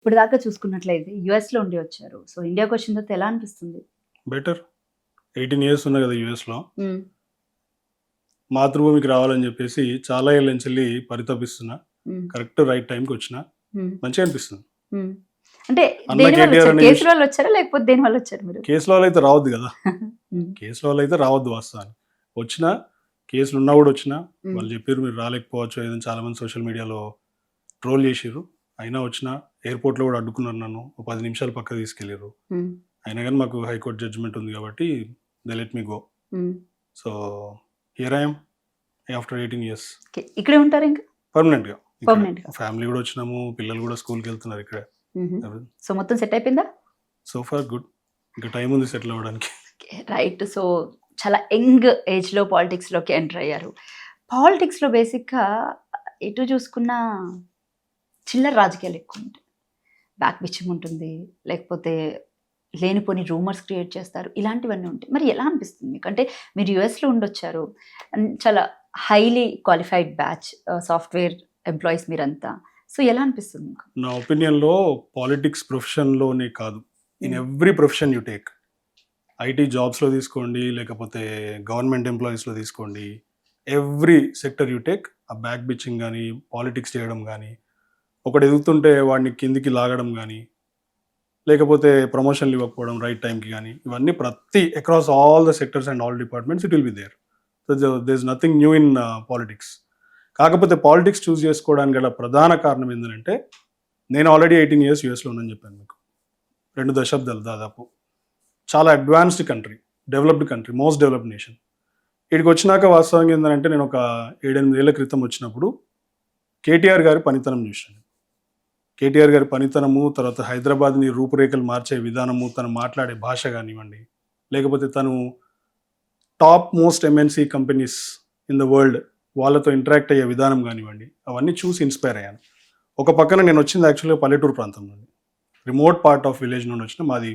ఇప్పుడు దాకా చూసుకున్నట్లయితే యూఎస్‌లో ఉండి వచ్చారు. సో, ఇండియాకొచ్చిన తర్వాత ఎలా అనిపిస్తుంది? బెటర్. 18 ఇయర్స్ ఉన్నా కదా యూఎస్‌లో. హ్మ్. మాతృభూమికి రావాలని చెప్పేసి చాలా ఏళ్ళ నుంచెల్లి పరితపిస్తున్నా. హ్మ్. కరెక్ట్ రైట్ టైంకొచ్చినా. హ్మ్. మంచిగా అనిపిస్తుంది. హ్మ్. అంటే అన్న దేని కేటీఆర్ వల్లొచ్చారు? అనే కేసుల వల్లొచ్చారా? లేకపోతే దేని వల్లొచ్చారు మీరు? కేసుల వల్ల అయితే రావద్దు కదా! హ్మ్. కేసుల వల్ల అయితే రావద్దు వాస్తవానికి. వచ్చినా కేసులున్నా కూడా వచ్చినా హ్మ్. వాళ్ళు చెప్పిర్రు మీరు రాలేకపోవచ్చు ఏదని చాలామంది సోషల్ మీడియాలో ట్రోల్ చేసిర్రు. అయినా వచ్చినా ఎయిర్‌పోర్ట్‌లో కూడా అడ్డుకున్నారు నన్ను. ఓ 10 నిమిషాలు పక్కకు తీసుకెళ్ళిర్రు. హ్మ్. అయినా గాని మాకు హైకోర్ట్ జడ్జ్‌మెంట్ ఉంది కాబట్టి దే లెట్ మీ గో. హ్మ్. So, here I am after 18 years. Okay. ఇక్కడే ఉంటారింకా? పర్మనెంట్‌గా ఇక్కడే. పర్మనెంట్‌గా. ఫ్యామిలీ కూడా వచ్చినాము. పిల్లలు కూడా స్కూల్‌కెళ్తున్నారు ఇక్కడే. హుహు. ఎవరి సో, మొత్తం సెట్ అయిపోయిందా? So far good. ఇంకా టైమ్ ఉంది సెటిల్ అవ్వడానికి. ఓకే. రైట్. సో, చాలా యంగ్ ఏజ్‌లో పాలిటిక్స్‌లోకి ఎంటర్ అయ్యారు. పాలిటిక్స్‌లో బేసిక్‌గా ఎటు చూసుకున్నా చిల్లర రాజకీయాలు ఎక్కువుంటాయి. బ్యాక్ బిచ్చింగ్ ఉంటుంది. లేకపోతే లేనిపోని రూమర్స్ క్రియేట్ చేస్తారు. ఇలాంటివన్నీ ఉంటాయి. మరి ఎలా అనిపిస్తుంది మీకు? అంటే మీరు యూఎస్‌లో ఉండొచ్చారు. చాలా highly qualified batch software employees మీరంతా. సో, ఎలా అనిపిస్తుంది మీకు? నా ఒపీనియన్‌లో పాలిటిక్స్ ప్రొఫెషన్‌లోనే కాదు. In hmm. Every profession you take. IT జాబ్స్‌లో తీసుకోండి, లేకపోతే గవర్నమెంట్ ఎంప్లాయీస్‌లో తీసుకోండి. ఎవ్రి సెక్టర్ యూ టేక్ ఆ బ్యాక్ బిచ్చింగ్ గాని, పాలిటిక్స్ చేయడం గాని, ఒకడు ఎదుగుతుంటే వాడిని కిందికి లాగడం గాని, లేకపోతే ప్రమోషన్‌లు ఇవ్వకపోవడం రైట్ టైంకి గాని, ఇవన్నీ ప్రతి across all the sectors and all departments it will be there. So, there is nothing new in politics. కాకపోతే పాలిటిక్స్ చూజ్ చేసుకోవడానికి గల ప్రధాన కారణం ఏందనంటే, నేను ఆల్రెడీ 18 ఇయర్స్ యూఎస్‌లో ఉన్నానని చెప్పాను మీకు. 2 దశాబ్దాలు దాదాపు. చాలా advanced country, developed country, most developed nation. ఈడికొచ్చినాక వాస్తవంగా ఏందనంటే, నేను ఒక 7, 8 ఏళ్ల క్రితం వచ్చినప్పుడు కేటీఆర్ గారి పనితనం చూశాను. కేటీఆర్ గారి పనితనము, తర్వాత హైదరాబాద్‌ని రూపురేఖలు మార్చే విధానము, తను మాట్లాడే భాష గానివ్వండి, లేకపోతే తను top most MNC companies in the world వాళ్ళతో ఇంటరాక్ట్ అయ్యే విధానం గానివ్వండి, అవన్నీ చూసి ఇన్‌స్పైర్ అయ్యాను. ఒక పక్కన నేనొచ్చింది యాక్చువల్‌గా పల్లెటూరు ప్రాంతం నుండి. రిమోట్ పార్ట్ ఆఫ్ విలేజ్ నుండి వచ్చిన మాది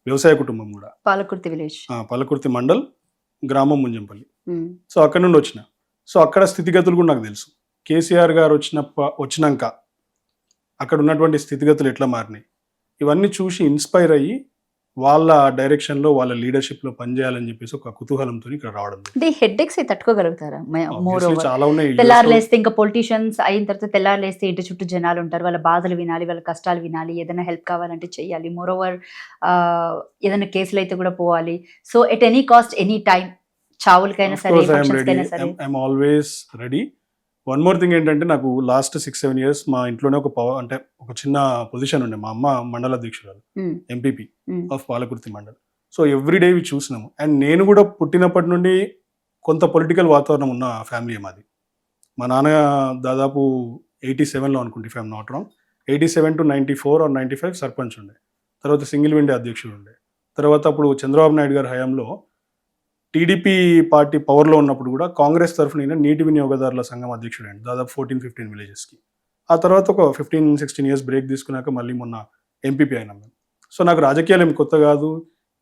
వ్యవసాయ కుటుంబం గూడా. పాలకుర్తి విలేజ్. పల్లకుర్తి మండల్, గ్రామం ముంజంపల్లి. హ్మ్. సో, అక్కడి నుండి వచ్చిన. సో, అక్కడ స్థితిగతులు కూడా నాకు తెలుసు. కేసీఆర్ గారు వచ్చినంక అక్కడ ఉన్నటువంటి స్థితిగతులు ఎట్లా మారినాయి. ఇవన్నీ చూసి ఇన్‌స్పైర్ అయ్యి, వాళ్ళ డైరెక్షన్‌లో, వాళ్ళ లీడర్‌షిప్‌లో పనిచేయాలని చెప్పేసి ఒక కుతూహలంతోని ఇక్కడ రావడం జరిగింది. అంటే ఈ హెడ్‌ఏక్స్ అయి తట్టుకోగలుగుతారా? More obviously over. చాలా ఉన్నాయి. తెల్లారి యూఎస్‌లో లేస్తే ఇంకా పొలిటీషియన్స్ అయిన తర్వాత తెల్లారి లేస్తే ఇంటి చుట్టూ జనాలుంటారు. వాళ్ళ బాధలు వినాలి, వాళ్ళ కష్టాలు వినాలి, ఏదైనా హెల్ప్ కావాలంటే చెయ్యాలి. మోర్ ఓవర్ ఏదైనా కేసులైతే కూడా పోవాలి. So, at any cost, any time చావులకైనా ఆఫ్ సరే, కోర్స్ ఐ యామ్ రెడీ. ఫంక్షన్స్‌కైనా సరే. I am always ready. One more thing ఏంటంటే నాకు లాస్ట్ 6, 7 ఇయర్స్ మా ఇంట్లోనే అంటే ఒక చిన్న పొజిషన్ ఉండే. మా అమ్మ మండల అధ్యక్షురాలు. హ్మ్. ఎంపీపీ హ్మ్. Of Palakurthi mandal. So, every day ఇవి చూసినాము. అండ్ నేను కూడా పుట్టినప్పటి నుండి కొంత పొలిటికల్ వాతావరణం ఉన్న ఫ్యామిలీయే మాది. మా నాన్న దాదాపు 87లో అనుకుంటా if I am not wrong. 87-94 or 95 sarpanch ఉండే. తర్వాత సింగిల్ విండో అధ్యక్షుడు ఉండే. తర్వాత అప్పుడు చంద్రబాబు నాయుడు గారి హయాంలో టీడీపీ పార్టీ పవర్‌లో ఉన్నప్పుడు గూడా కాంగ్రెస్ తరఫున ఈయన నీటి వినియోగదారుల సంఘం అధ్యక్షుడయ్యిండు. దాదాపు 14, 15 విలేజెస్‌కి. ఆ తర్వాత ఒక 15, 16 ఇయర్స్ బ్రేక్ తీసుకున్నాక మళ్ళీ మొన్న ఎంపీపీ అయినాం మేము. సో, నాకు రాజకీయాలు ఏమి కొత్త గాదు.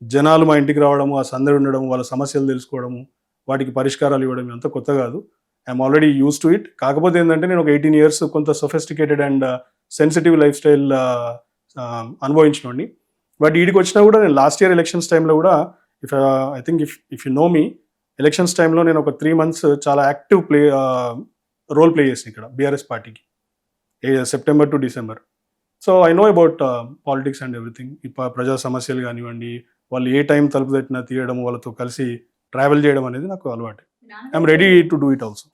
జనాలు మా ఇంటికి రావడము, ఆ సందడి ఉండడం, వాళ్ళ సమస్యలు తెలుసుకోవడము, వాటికి పరిష్కారాలు ఇవ్వడం ఇదంతా కొత్త గాదు. I am already used to it. కాకపోతే ఏందంటే నేను ఒక 18 ఇయర్స్ కొంత sophisticated and sensitive life style అనుభవించినోడిని. బట్ ఈడికొచ్చినా గూడా నేను లాస్ట్ ఇయర్ ఎలక్షన్స్ టైమ్‌లో గూడా I think if you know me, elections టైమ్‌లో నేను ఒక 3 మంత్స్ చాలా యాక్టివ్ రోల్ ప్లే చేసిన ఇక్కడ బీఆర్ఎస్ పార్టీకి. September to December. So, I know about politics and everything. ఈ ప్రజా సమస్యలు గానివ్వండి, వాళ్ళు ఏ టైం తలుపు తట్టినా తీయడం, వాళ్ళతో కలిసి ట్రావెల్ చేయడం అనేది నాకు అలవాటే. I'm ready to do it also.